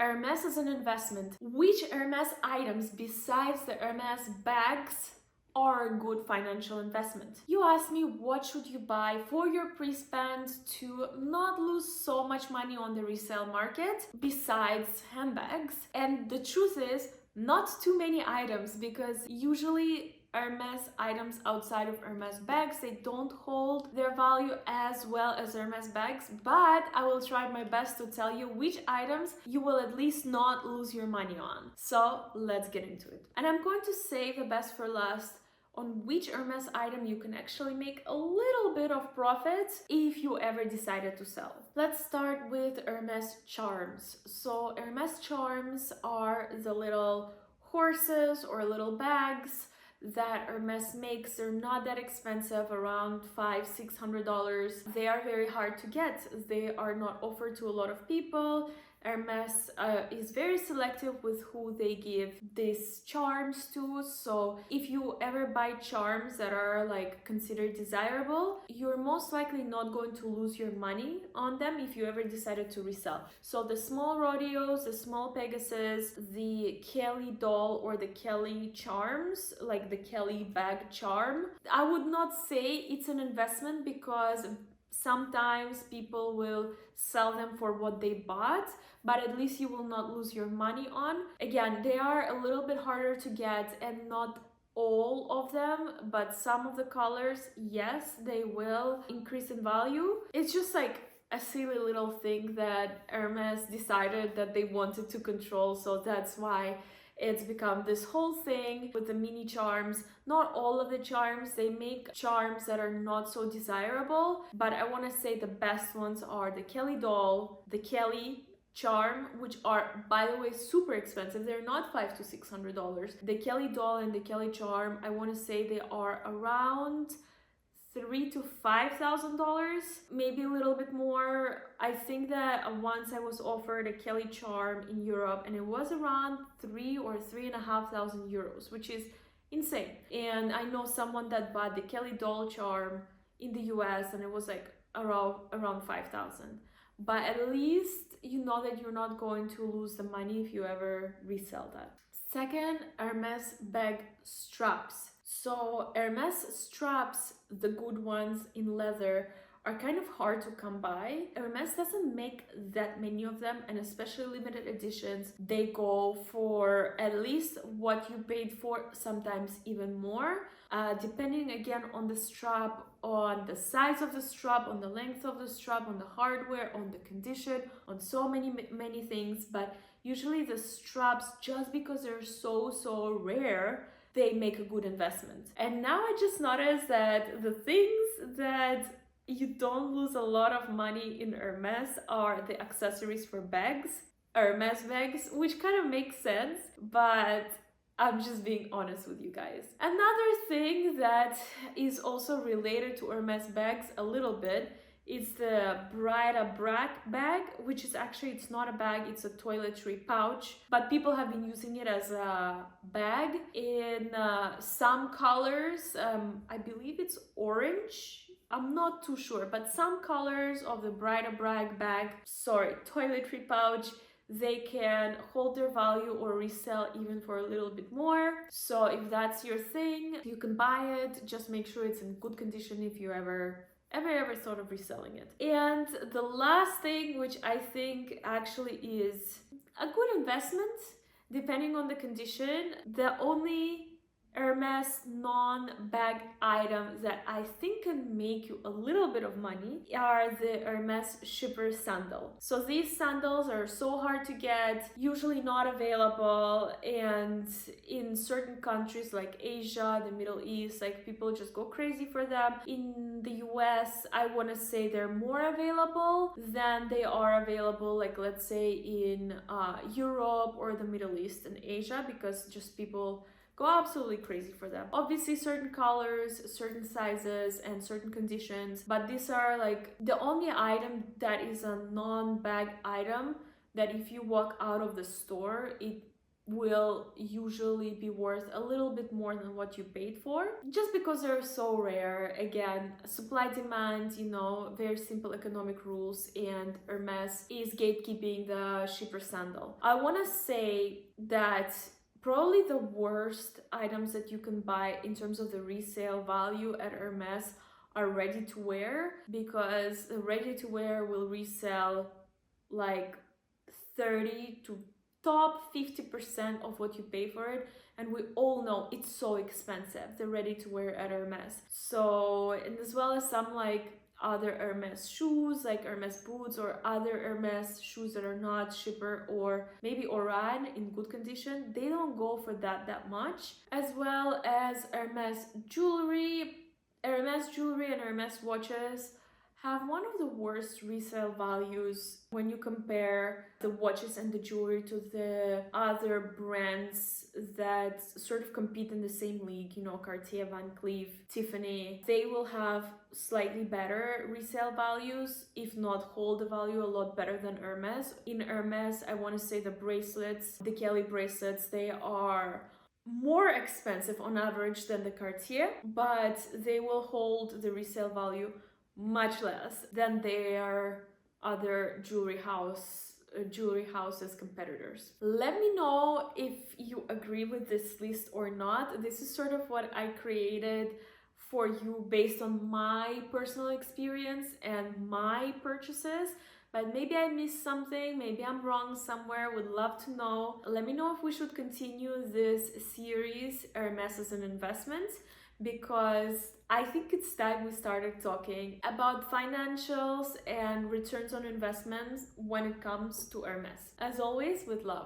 Hermes as an investment. Which Hermes items besides the Hermes bags are a good financial investment? You asked me what should you buy for your pre-spend to not lose so much money on the resale market besides handbags. And the truth is, not too many items, because usually Hermes items outside of Hermes bags, they don't hold their value as well as Hermes bags, but I will try my best to tell you which items you will at least not lose your money on. So let's get into it. And I'm going to save the best for last on which Hermes item you can actually make a little bit of profit if you ever decided to sell. Let's start with Hermes Charms. So Hermes Charms are the little horses or little bags that Hermes makes. They're not that expensive, around $500–600. They are very hard to get. They are not offered to a lot of people. Hermes is very selective with who they give these charms to. So if you ever buy charms that are like considered desirable, you're most likely not going to lose your money on them if you ever decided to resell. So the small rodeos, the small Pegasus, the Kelly doll or the Kelly charms, like the Kelly bag charm, I would not say it's an investment, because sometimes people will sell them for what they bought, but at least you will not lose your money on. Again, they are a little bit harder to get, and not all of them, but some of the colors, yes, they will increase in value. It's just like a silly little thing that Hermes decided that they wanted to control, so that's why it's become this whole thing with the mini charms. Not all of the charms, they make charms that are not so desirable, but I want to say the best ones are the Kelly doll, the Kelly charm, which are, by the way, super expensive. They're not $500–600. The Kelly doll and the Kelly charm, I want to say they are around $3,000–5,000, maybe a little bit more. I think that once I was offered a Kelly charm in Europe, and it was around 3,000 or 3,500 euros, which is insane. And I know someone that bought the Kelly doll charm in the US, and it was like around 5,000. But at least you know that you're not going to lose the money if you ever resell that. Second, Hermes Bag Straps. So Hermes straps, the good ones in leather, are kind of hard to come by. Hermes doesn't make that many of them, and especially limited editions, they go for at least what you paid for, sometimes even more, depending again on the strap, on the size of the strap, on the length of the strap, on the hardware, on the condition, on so many things. But usually the straps, just because they're so rare, they make a good investment. And now I just noticed that the things that you don't lose a lot of money in Hermes are the accessories for bags, Hermes bags, which kind of makes sense, but I'm just being honest with you guys. Another thing that is also related to Hermes bags a little bit is the Bride-a-Brac Bag, which is actually, it's not a bag, it's a toiletry pouch, but people have been using it as a bag in some colors. I believe it's orange. I'm not too sure, but some colors of the Bride-a-Brac Bag, toiletry pouch, they can hold their value or resell even for a little bit more. So if that's your thing, you can buy it. Just make sure it's in good condition if you ever thought of reselling it. And the last thing, which I think actually is a good investment, depending on the condition, the only Hermes non-bag item that I think can make you a little bit of money are the Hermes Chypre sandal. So these sandals are so hard to get, usually not available, and in certain countries like Asia, the Middle East, like people just go crazy for them. In the US, I want to say they're more available than they are available, like let's say in Europe or the Middle East and Asia, because just people go absolutely crazy for them. Obviously certain colors, certain sizes, and certain conditions, but these are like the only item that is a non-bag item that if you walk out of the store, it will usually be worth a little bit more than what you paid for, just because they're so rare. Again, supply demand, you know, very simple economic rules, and Hermes is gatekeeping the Chypre sandal. I want to say that probably the worst items that you can buy in terms of the resale value at Hermes are ready to wear, because the ready to wear will resell like 30 to top 50% of what you pay for it, and we all know it's so expensive, the ready to wear at Hermes. So, and as well as some like other Hermes shoes, like Hermes boots, or other Hermes shoes that are not Chypre or maybe Oran in good condition, they don't go for that much. As well as Hermes jewelry and Hermes watches have one of the worst resale values when you compare the watches and the jewelry to the other brands that sort of compete in the same league, you know, Cartier, Van Cleef, Tiffany. They will have slightly better resale values, if not hold the value a lot better than Hermes. In Hermes, I want to say the bracelets, the Kelly bracelets, they are more expensive on average than the Cartier, but they will hold the resale value much less than their other jewelry houses competitors. Let me know if you agree with this list or not. This is sort of what I created for you based on my personal experience and my purchases, but maybe I missed something, maybe I'm wrong somewhere. Would love to know. Let me know if we should continue this series, Hermes as an investment, because I think it's time we started talking about financials and returns on investments when it comes to Hermes. As always, with love.